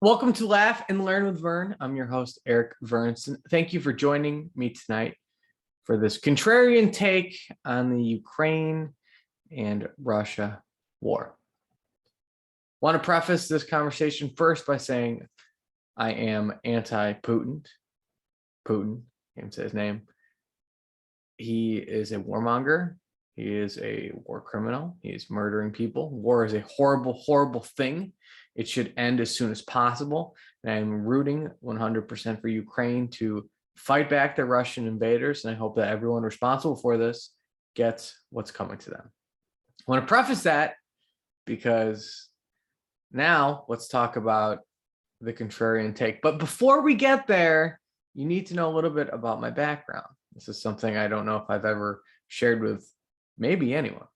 Welcome to Laugh and Learn with Vern. I'm your host, Eric Vernson. Thank you for joining me tonight for this contrarian take on the Ukraine and Russia war. I want to preface this conversation first by saying I am anti-Putin. Putin, can't say his name. He is a warmonger. He is a war criminal. He is murdering people. War is a horrible, horrible thing. It should end as soon as possible. And I'm rooting 100% for Ukraine to fight back the Russian invaders. And I hope that everyone responsible for this gets what's coming to them. I want to preface that because now let's talk about the contrarian take. But before we get there, you need to know a little bit about my background. This is something I don't know if I've ever shared with maybe anyone.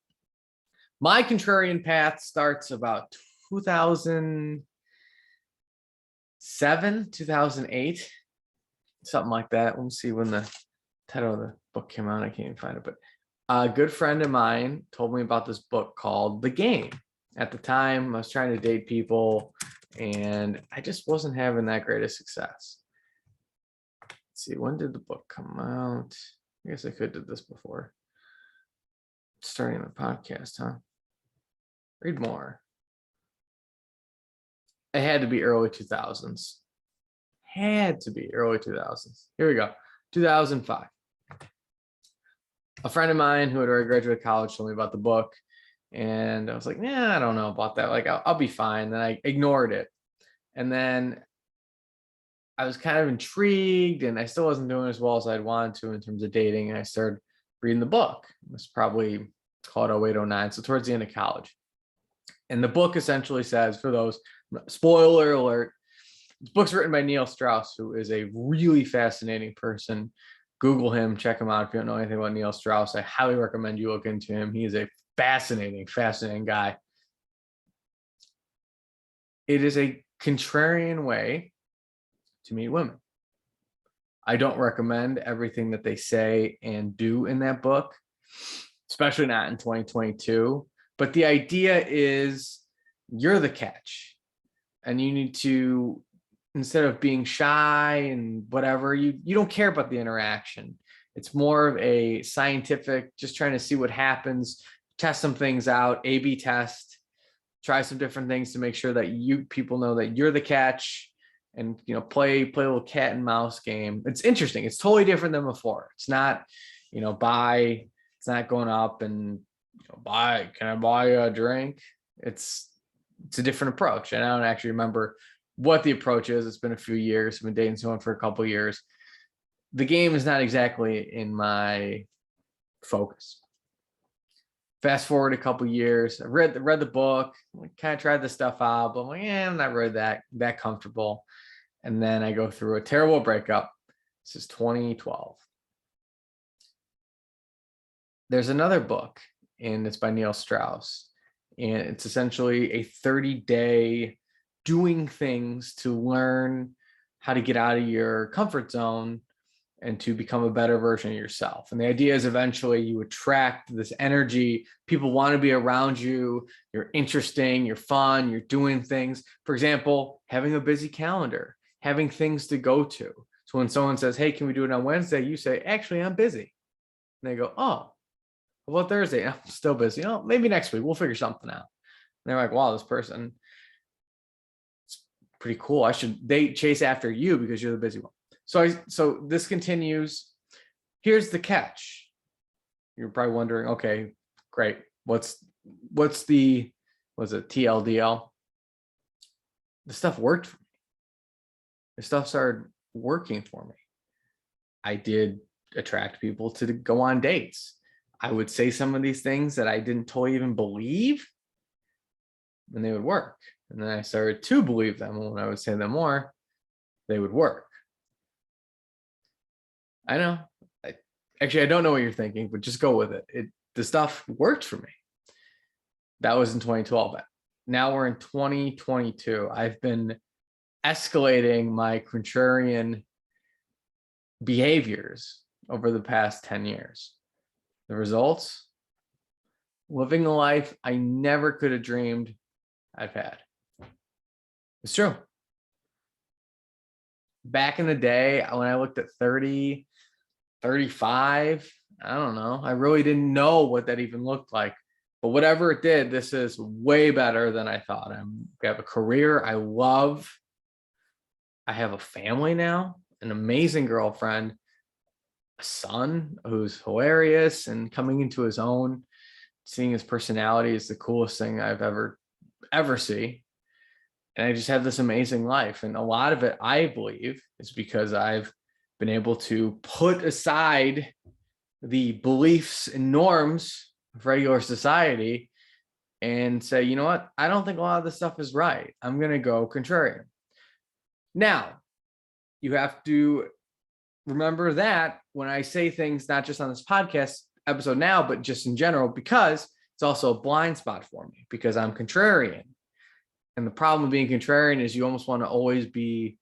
My contrarian path starts about 2007, 2008, something like that. Let me see when the title of the book came out. I can't even find it, but a good friend of mine told me about this book called The Game. At the time, I was trying to date people and I just wasn't having that great of success. Let's see, when did the book come out? I guess I could have did this before starting the podcast, huh? Read more. It had to be early 2000s. Had to be early 2000s. Here we go. 2005. A friend of mine who had already graduated college told me about the book. And I was like, nah, I don't know about that. Like, I'll be fine. Then I ignored it. And then I was kind of intrigued and I still wasn't doing as well as I'd wanted to in terms of dating. And I started reading the book. It was probably called 0809. So towards the end of college. And the book essentially says, for those, spoiler alert, this book's written by Neil Strauss, who is a really fascinating person. Google him, check him out. If you don't know anything about Neil Strauss, I highly recommend you look into him. He is a fascinating, fascinating guy. It is a contrarian way to meet women. I don't recommend everything that they say and do in that book, especially not in 2022. But the idea is you're the catch and you need to, instead of being shy and whatever, you don't care about the interaction. It's more of a scientific, just trying to see what happens, test some things out, A/B test, try some different things to make sure that people know that you're the catch and, play a little cat and mouse game. It's interesting. It's totally different than before. It's not, it's not going up and, can I buy you a drink? It's a different approach. And I don't actually remember what the approach is. It's been a few years. I've been dating someone for a couple of years. The game is not exactly in my focus. Fast forward a couple of years. I read the book, kind of tried the stuff out, but I'm like, I'm not really that comfortable. And then I go through a terrible breakup. This is 2012. There's another book, and it's by Neil Strauss. And it's essentially a 30-day doing things to learn how to get out of your comfort zone and to become a better version of yourself. And the idea is eventually you attract this energy. People want to be around you. You're interesting, you're fun, you're doing things. For example, having a busy calendar, having things to go to. So when someone says, hey, can we do it on Wednesday? You say, actually, I'm busy. And they go, oh, well, Thursday, I'm still busy. Maybe next week we'll figure something out. And they're like, wow, this person, it's pretty cool. They chase after you because you're the busy one. So this continues. Here's the catch. You're probably wondering, okay, great. Was it TLDL? The stuff worked for me. The stuff started working for me. I did attract people to go on dates. I would say some of these things that I didn't totally even believe, and they would work. And then I started to believe them. And when I would say them more, they would work. I know. I don't know what you're thinking, but just go with it. The stuff worked for me. That was in 2012. Now we're in 2022. I've been escalating my contrarian behaviors over the past 10 years. The results, living a life I never could have dreamed I've had. It's true. back in the day when I looked at 30, 35, I don't know. I really didn't know what that even looked like. But whatever it did, this is way better than I thought. I have a career I love. I have a family now, an amazing girlfriend, a son who's hilarious and coming into his own. Seeing his personality is the coolest thing I've ever see. And I just have this amazing life. And a lot of it, I believe, is because I've been able to put aside the beliefs and norms of regular society and say, you know what? I don't think a lot of this stuff is right. I'm going to go contrarian. Now, you have to remember that when I say things, not just on this podcast episode now, but just in general, because it's also a blind spot for me because I'm contrarian. And the problem with being contrarian is you almost want to always be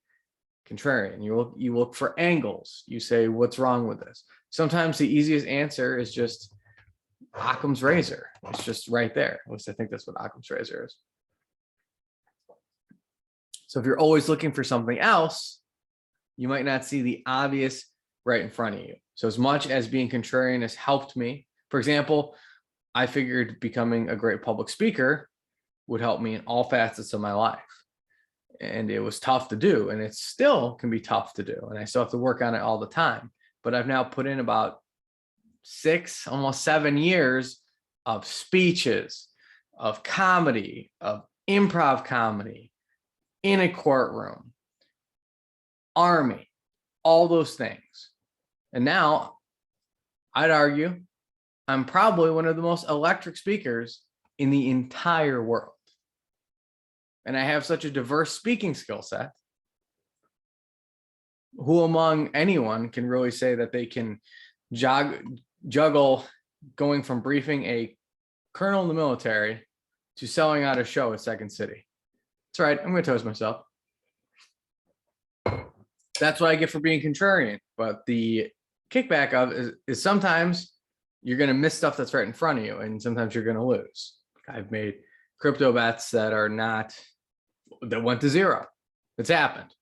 contrarian. You look for angles. You say, what's wrong with this? Sometimes the easiest answer is just Occam's razor. It's just right there. At least I think that's what Occam's razor is. So if you're always looking for something else, you might not see the obvious right in front of you. So as much as being contrarian has helped me, for example, I figured becoming a great public speaker would help me in all facets of my life. And it was tough to do, and it still can be tough to do. And I still have to work on it all the time. But I've now put in about 6, almost 7 years of speeches, of comedy, of improv comedy, in a courtroom, army, all those things. And now I'd argue I'm probably one of the most electric speakers in the entire world. And I have such a diverse speaking skill set. Who among anyone can really say that they can juggle going from briefing a colonel in the military to selling out a show at Second City? That's right, I'm going to toast myself. That's what I get for being contrarian. But the kickback of is sometimes you're going to miss stuff that's right in front of you, and sometimes you're going to lose. I've made crypto bets that went to zero. It's happened.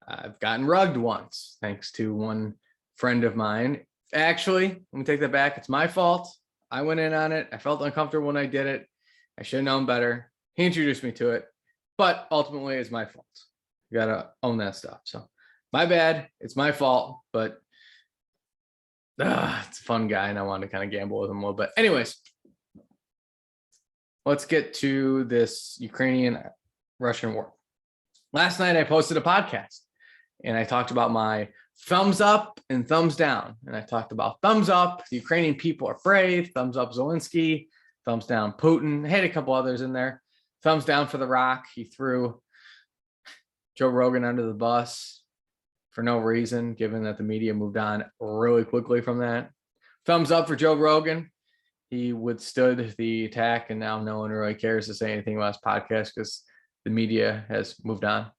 I've gotten rugged once, thanks to one friend of mine. Actually, let me take that back. It's my fault. I went in on it. I felt uncomfortable when I did it. I should have known better. He introduced me to it, but ultimately it's my fault. You got to own that stuff. So my bad. It's my fault, but it's a fun guy, and I wanted to kind of gamble with him a little bit. Anyways, let's get to this Ukrainian-Russian war. Last night, I posted a podcast, and I talked about my thumbs up and thumbs down. And I talked about thumbs up, the Ukrainian people are brave. Thumbs up, Zelensky. Thumbs down, Putin. I had a couple others in there. Thumbs down for The Rock. He threw Joe Rogan under the bus for no reason, given that the media moved on really quickly from that. Thumbs up for Joe Rogan. He withstood the attack, and now no one really cares to say anything about his podcast because the media has moved on.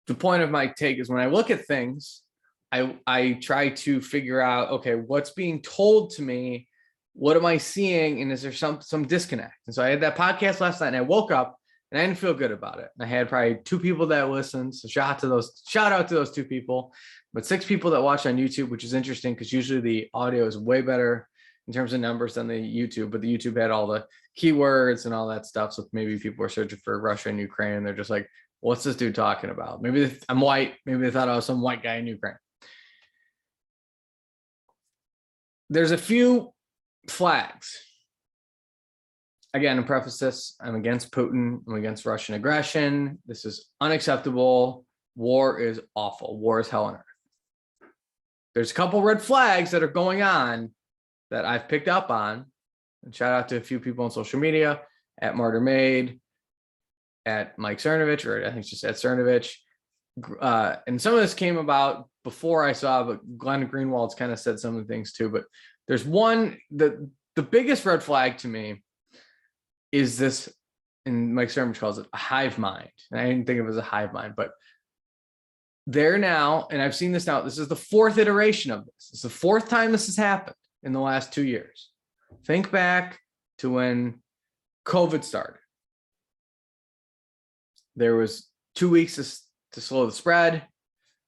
The point of my take is when I look at things, I try to figure out, okay, what's being told to me? What am I seeing? And is there some disconnect? And so I had that podcast last night, and I woke up and I didn't feel good about it. And I had probably 2 people that listened. So shout out to those 2 people, but 6 people that watch on YouTube, which is interesting because usually the audio is way better in terms of numbers than the YouTube, but the YouTube had all the keywords and all that stuff. So maybe people are searching for Russia and Ukraine, and they're just like, what's this dude talking about? Maybe I'm white. Maybe they thought I was some white guy in Ukraine. There's a few flags. Again, to preface this, I'm against Putin. I'm against Russian aggression. This is unacceptable. War is awful. War is hell on earth. There's a couple red flags that are going on that I've picked up on. And shout out to a few people on social media, at Martyr Made, at Mike Cernovich, or I think it's just at Cernovich. And some of this came about before I saw, but Glenn Greenwald's kind of said some of the things too. But there's one, the biggest red flag to me is this, and Mike Cernovich calls it a hive mind. And I didn't think of it as a hive mind, but they're now, and I've seen this now, this is the 4th iteration of this. It's the 4th time this has happened in the last 2 years. Think back to when COVID started. There was 2 weeks to slow the spread,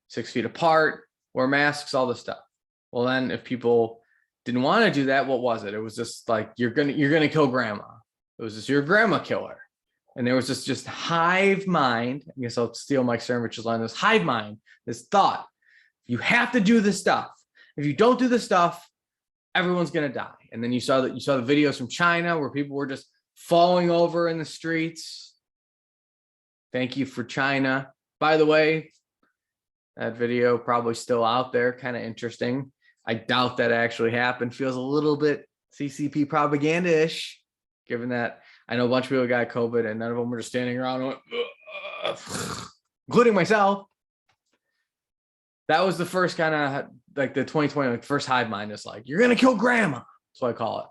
6 feet apart, wear masks, all this stuff. Well, then if people didn't want to do that, what was it? It was just like, you're gonna kill grandma. It was just, your grandma killer. And there was this just hive mind. I guess I'll steal Mike Cernovich's line. This hive mind, this thought, you have to do this stuff. If you don't do this stuff, everyone's gonna die. And then you saw the videos from China where people were just falling over in the streets. Thank you for China. By the way, that video probably still out there, kind of interesting. I doubt that actually happened. Feels a little bit CCP propaganda-ish, given that I know a bunch of people got COVID and none of them were just standing around and went, including myself. That was the first kind of like the 2020, like first hive mind is like, you're going to kill grandma. That's what I call it.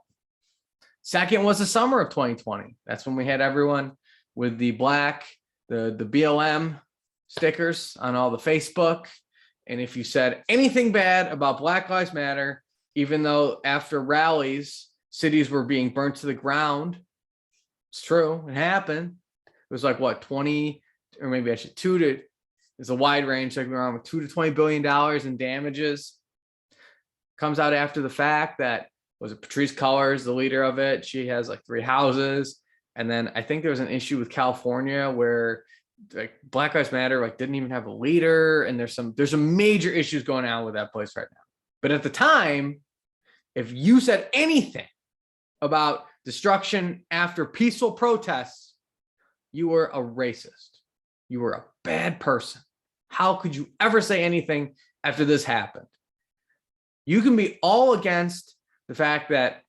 Second was the summer of 2020. That's when we had everyone with the black, the BLM stickers on all the Facebook. And if you said anything bad about Black Lives Matter, even though after rallies, cities were being burnt to the ground, it's true, it happened. It was like what, 20, or maybe actually it's a wide range, like around with $2 to $20 billion in damages. Comes out after the fact that, was it Patrisse Cullors, the leader of it? She has like 3 houses. And then I think there was an issue with California where like Black Lives Matter like didn't even have a leader, and there's some major issues going on with that place right now. But at the time, if you said anything about destruction after peaceful protests, you were a racist. You were a bad person. How could you ever say anything after this happened? You can be all against the fact that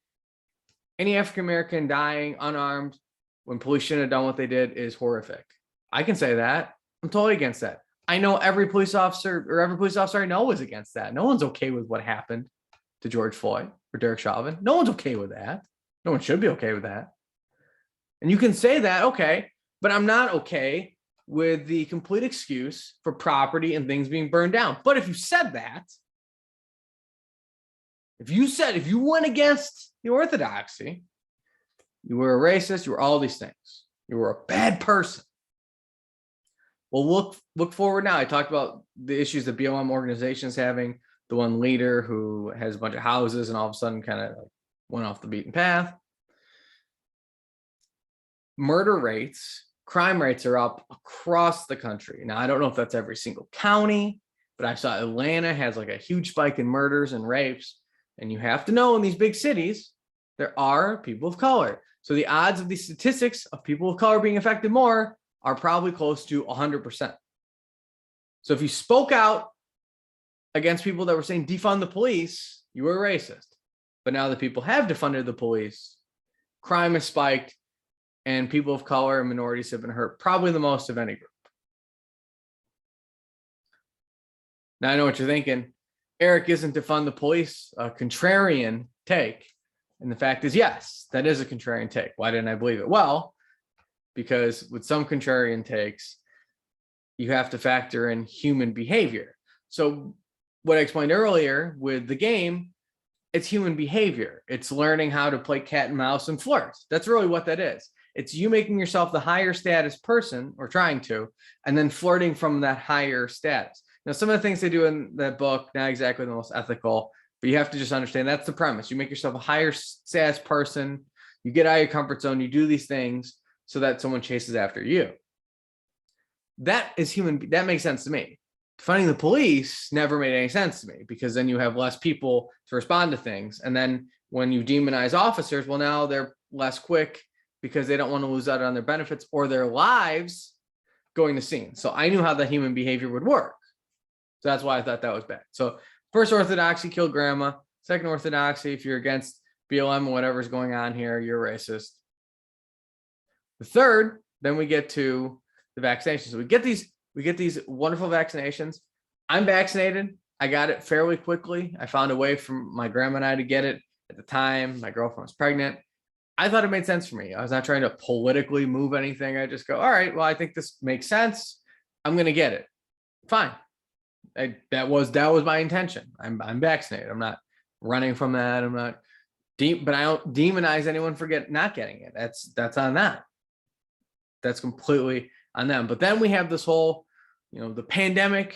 any African American dying unarmed when police shouldn't have done what they did is horrific. I can say that. I'm totally against that. I know every police officer I know is against that. No one's okay with what happened to George Floyd or Derek Chauvin. No one's okay with that. No one should be okay with that. And you can say that, okay, but I'm not okay with the complete excuse for property and things being burned down. But if you said that, if you went against the orthodoxy, you were a racist, you were all these things. You were a bad person. Well, look forward now. I talked about the issues that BLM organization is having, the one leader who has a bunch of houses and all of a sudden kind of like went off the beaten path. Murder rates, crime rates are up across the country. Now, I don't know if that's every single county, but I saw Atlanta has like a huge spike in murders and rapes. And you have to know in these big cities, there are people of color. So the odds of these statistics of people of color being affected more are probably close to 100%. So if you spoke out against people that were saying defund the police, you were a racist. But now that people have defunded the police, crime has spiked, and people of color and minorities have been hurt probably the most of any group. Now I know what you're thinking. Eric, isn't defund the police a contrarian take? And the fact is, yes, that is a contrarian take. Why didn't I believe it? Well, because with some contrarian takes, you have to factor in human behavior. So what I explained earlier with the game, it's human behavior. It's learning how to play cat and mouse and flirt. That's really what that is. It's you making yourself the higher status person, or trying to, and then flirting from that higher status. Now, some of the things they do in that book, not exactly the most ethical, but you have to just understand that's the premise. You make yourself a higher status person, you get out of your comfort zone, you do these things so that someone chases after you. That is human. That makes sense to me. Defunding the police never made any sense to me, because then you have less people to respond to things. And then when you demonize officers, well, now they're less quick because they don't want to lose out on their benefits or their lives going to scene. So I knew how the human behavior would work. So that's why I thought that was bad. So first orthodoxy, kill grandma. Second orthodoxy, if you're against BLM or whatever's going on here, you're racist. The third, then we get to the vaccinations. So we get these wonderful vaccinations. I'm vaccinated. I got it fairly quickly. I found a way for my grandma and I to get it at the time. My girlfriend was pregnant. I thought it made sense for me. I was not trying to politically move anything. I just go, all right, well, I think this makes sense. I'm going to get it. Fine. That was my intention. I'm vaccinated. I'm not running from that. I'm not but I don't demonize anyone for not getting it. That's on that. That's completely on them. But then we have this whole, the pandemic,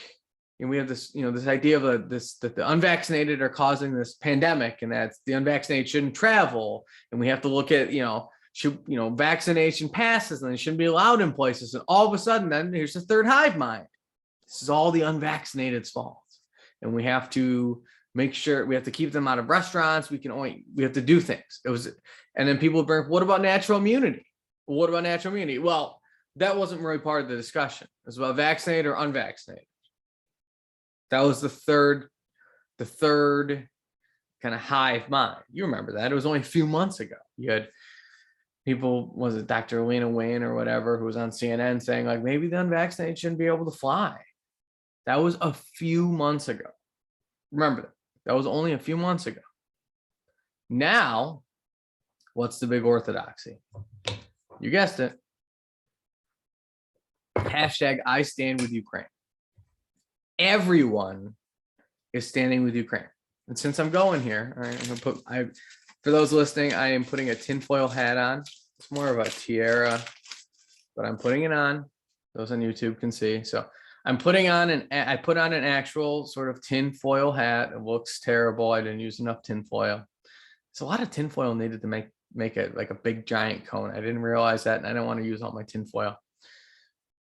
and we have this, this idea of that the unvaccinated are causing this pandemic, and that the unvaccinated shouldn't travel, and we have to look at, vaccination passes, and they shouldn't be allowed in places. And all of a sudden, then here's the third hive mind. This is all the unvaccinated's fault, and we have to make sure we have to keep them out of restaurants. We have to do things. And then people bring, what about natural immunity? What about natural immunity? Well, that wasn't really part of the discussion. It was about vaccinated or unvaccinated. That was the third kind of hive mind. You remember that? It was only a few months ago. You had people, was it Dr. Alina Wayne or whatever, who was on CNN saying like, maybe the unvaccinated shouldn't be able to fly. That was a few months ago. Remember that. That was only a few months ago. Now, what's the big orthodoxy? You guessed it. Hashtag I stand with Ukraine. Everyone is standing with Ukraine. And since I'm going here, all right, I'm gonna for those listening, I am putting a tinfoil hat on. It's more of a tiara, but I'm putting it on. Those on YouTube can see. So I'm putting on I put on an actual sort of tinfoil hat. It looks terrible. I didn't use enough tinfoil. It's a lot of tinfoil needed to make it like a big giant cone. I didn't realize that, and I don't want to use all my tinfoil.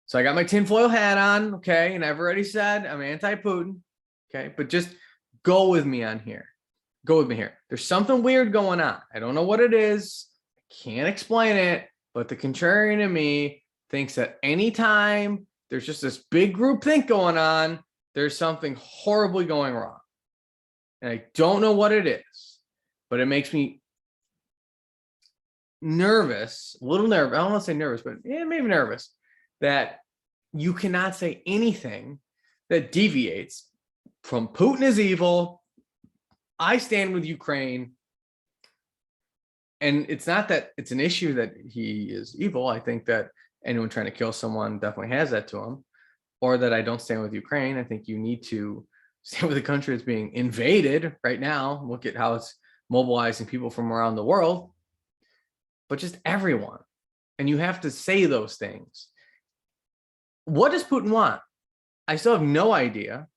So I got my tinfoil hat on, okay, and I've already said I'm anti-Putin, okay, but just go with me on here. Go with me here. There's something weird going on. I don't know what it is. I can't explain it, but the contrarian in me thinks that anytime there's just this big group think going on, there's something horribly going wrong. And I don't know what it is, but it makes me nervous, a little nervous. I don't want to say nervous, but yeah, maybe nervous that you cannot say anything that deviates from Putin is evil. I stand with Ukraine. And it's not that it's an issue that he is evil. I think that anyone trying to kill someone definitely has that to him, or that I don't stand with Ukraine. I think you need to stand with a country that's being invaded right now. Look at how it's mobilizing people from around the world, but just everyone. And you have to say those things. What does Putin want? I still have no idea.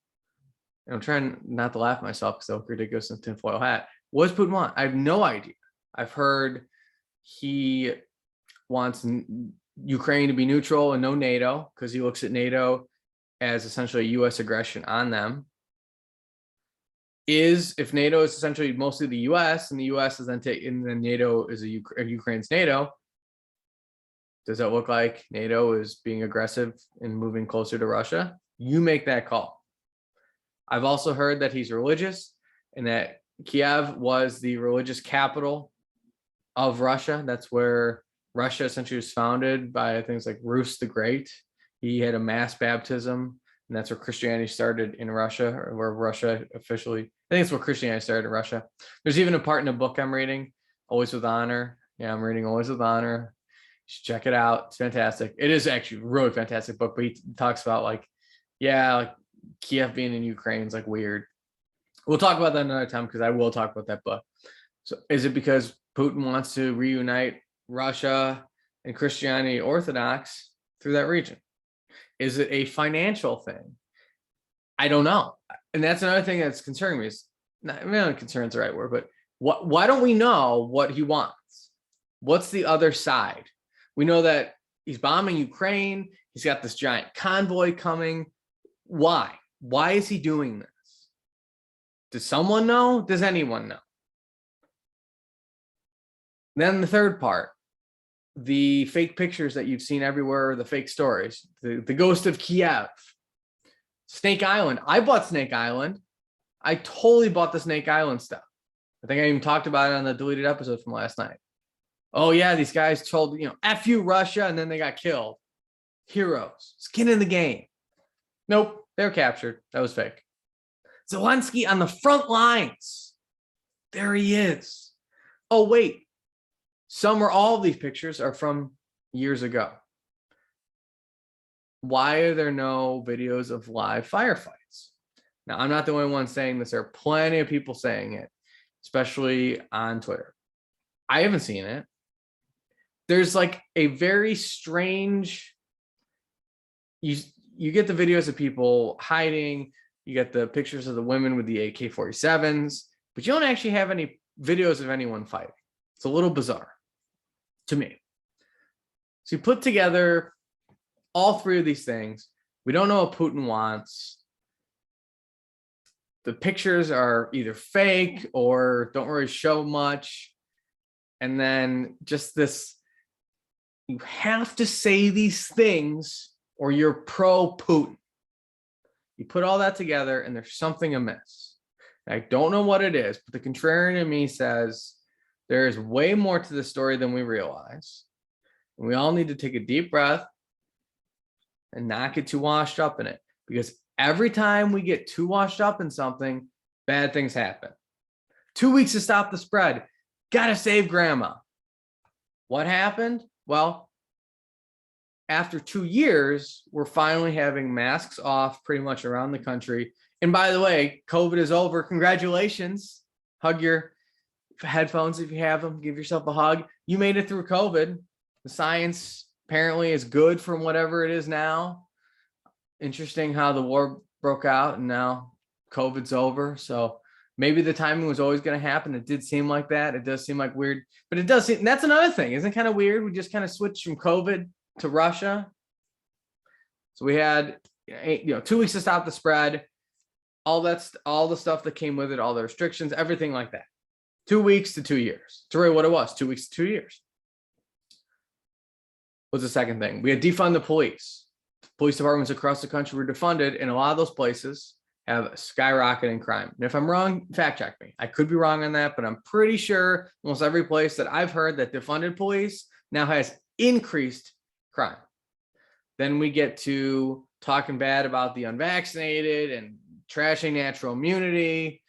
I'm trying not to laugh at myself because I look ridiculous in a tinfoil hat. What does Putin want? I have no idea. I've heard he wants Ukraine to be neutral and no NATO, because he looks at NATO as essentially U.S. aggression on them. If NATO is essentially mostly the U.S. and the U.S. is then then NATO is Ukraine's NATO, does that look like NATO is being aggressive and moving closer to Russia? You make that call. I've also heard that he's religious and that Kiev was the religious capital of Russia. That's where Russia essentially was founded by things like Rus the Great. He had a mass baptism, and that's where Christianity started in Russia, or where Russia officially, I think it's where Christianity started in Russia. There's even a part in a book I'm reading, Always with Honor. Yeah, I'm reading Always with Honor. You should check it out. It's fantastic. It is actually a really fantastic book, but he talks about like Kiev being in Ukraine is like weird. We'll talk about that another time, because I will talk about that book. So is it because Putin wants to reunite Russia and Christianity Orthodox through that region? Is it a financial thing? I don't know. And that's another thing that's concerning me. Is not concerned is the right word, but why don't we know what he wants? What's the other side? We know that he's bombing Ukraine. He's got this giant convoy coming. Why? Why is he doing this? Does someone know? Does anyone know? Then the third part, the fake pictures that you've seen everywhere, the fake stories, the ghost of Kiev, Snake Island. I bought Snake Island. I totally bought the Snake Island stuff. I think I even talked about it on the deleted episode from last night. Oh yeah, these guys told, F you Russia, and then they got killed. Heroes, skin in the game. Nope, they were captured. That was fake. Zelensky on the front lines. There he is. Oh wait, some or all of these pictures are from years ago. Why are there no videos of live firefights? Now, I'm not the only one saying this. There are plenty of people saying it, especially on Twitter. I haven't seen it. There's like a very strange you get the videos of people hiding, you get the pictures of the women with the AK-47s, but you don't actually have any videos of anyone fighting. It's a little bizarre to me. So you put together all three of these things. We don't know what Putin wants. The pictures are either fake or don't really show much. And then just this, you have to say these things or you're pro-Putin. You put all that together and there's something amiss. I don't know what it is, but the contrarian in me says there is way more to the story than we realize. And we all need to take a deep breath and not get too washed up in it, because every time we get too washed up in something, bad things happen. 2 weeks to stop the spread. Gotta save grandma. What happened? Well, after 2 years, we're finally having masks off pretty much around the country. And by the way, COVID is over. Congratulations. Hug your headphones if you have them. Give yourself a hug. You made it through COVID. The science apparently is good from whatever it is now. Interesting how the war broke out and now COVID's over. So maybe the timing was always going to happen. It did seem like that. It does seem like weird, but it does seem, that's another thing. Isn't it kind of weird? We just kind of switched from COVID to Russia. So we had, 2 weeks to stop the spread, all the stuff that came with it, all the restrictions, everything like that. 2 weeks to 2 years. It's really what it was. 2 weeks to 2 years. What's the second thing? We had defund the police. Police departments across the country were defunded, and a lot of those places have skyrocketing crime. And if I'm wrong, fact check me. I could be wrong on that, but I'm pretty sure almost every place that I've heard that defunded police now has increased crime. Then we get to talking bad about the unvaccinated and trashing natural immunity.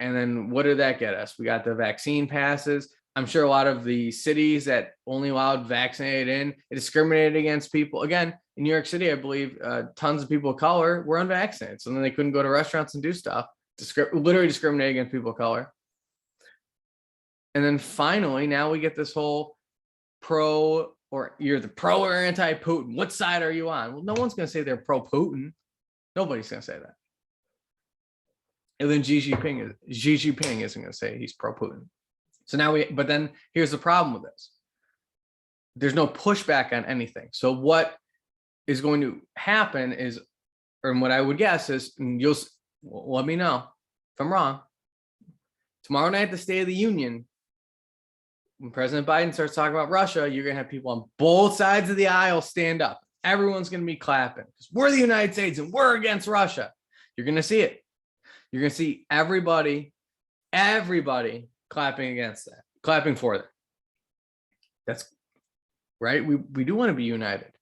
And then what did that get us? We got the vaccine passes. I'm sure a lot of the cities that only allowed vaccinated in, it discriminated against people. Again, in New York City, I believe tons of people of color were unvaccinated. So then they couldn't go to restaurants and do stuff, literally discriminate against people of color. And then finally, now we get this whole pro, or you're the pro or anti-Putin. What side are you on? Well, no one's going to say they're pro-Putin. Nobody's going to say that. And then Xi Jinping isn't going to say he's pro-Putin. So now but then here's the problem with this. There's no pushback on anything. So what is going to happen is, or what I would guess is, and let me know if I'm wrong. Tomorrow night, the State of the Union, when President Biden starts talking about Russia, you're going to have people on both sides of the aisle stand up. Everyone's going to be clapping because we're the United States and we're against Russia. You're going to see it. You're going to see everybody clapping against that, clapping for that. That's right. We do want to be united.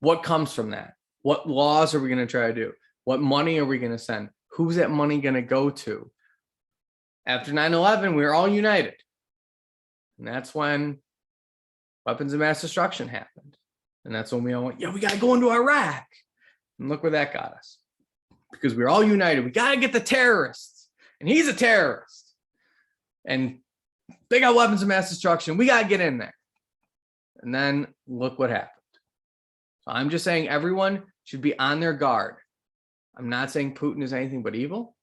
What comes from that? What laws are we going to try to do? What money are we going to send? Who's that money going to go to? After 9/11, we were all united. And that's when weapons of mass destruction happened. And that's when we all went, yeah, we got to go into Iraq. And look where that got us. Because we were all united. We got to get the terrorists. And he's a terrorist. And they got weapons of mass destruction. We got to get in there. And then look what happened. So I'm just saying everyone should be on their guard. I'm not saying Putin is anything but evil.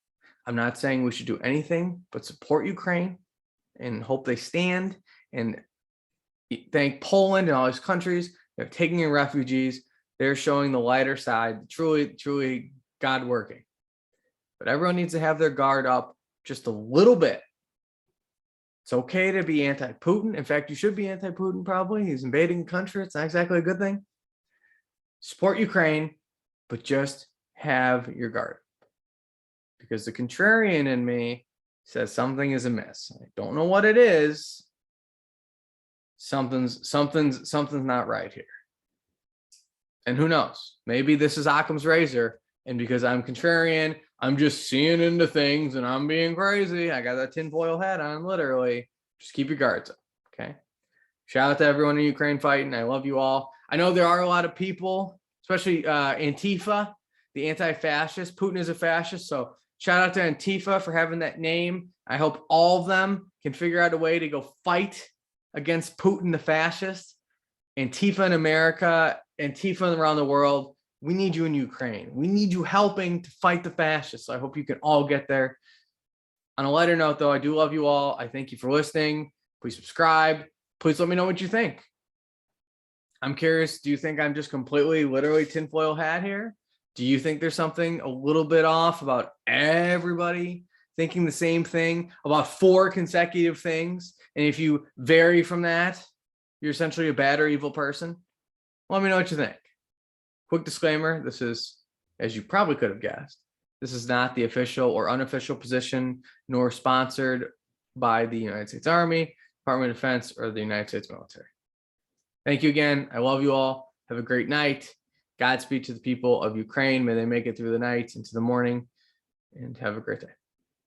I'm not saying we should do anything but support Ukraine and hope they stand, and thank Poland and all these countries that are taking in refugees. They're showing the lighter side, truly God working. But everyone needs to have their guard up just a little bit. It's okay to be anti-Putin. In fact, you should be anti-Putin probably. He's invading a country. It's not exactly a good thing. Support Ukraine, but just have your guard. Because the contrarian in me says something is amiss. I don't know what it is. Something's not right here. And who knows? Maybe this is Occam's razor. And because I'm contrarian, I'm just seeing into things and I'm being crazy. I got that tinfoil hat on, literally. Just keep your guards up, okay? Shout out to everyone in Ukraine fighting. I love you all. I know there are a lot of people, especially Antifa, the anti-fascist. Putin is a fascist, so shout out to Antifa for having that name. I hope all of them can figure out a way to go fight against Putin, the fascist. Antifa in America Antifa around the world, we need you in Ukraine. We need you helping to fight the fascists. So I hope you can all get there. On a lighter note, though, I do love you all. I thank you for listening. Please subscribe. Please let me know what you think. I'm curious, do you think I'm just completely, literally tinfoil hat here? Do you think there's something a little bit off about everybody thinking the same thing about 4 consecutive things? And if you vary from that, you're essentially a bad or evil person? Let me know what you think. Quick disclaimer, this is, as you probably could have guessed, this is not the official or unofficial position, nor sponsored by the United States Army, Department of Defense, or the United States military. Thank you again. I love you all. Have a great night. Godspeed to the people of Ukraine. May they make it through the night into the morning, and have a great day.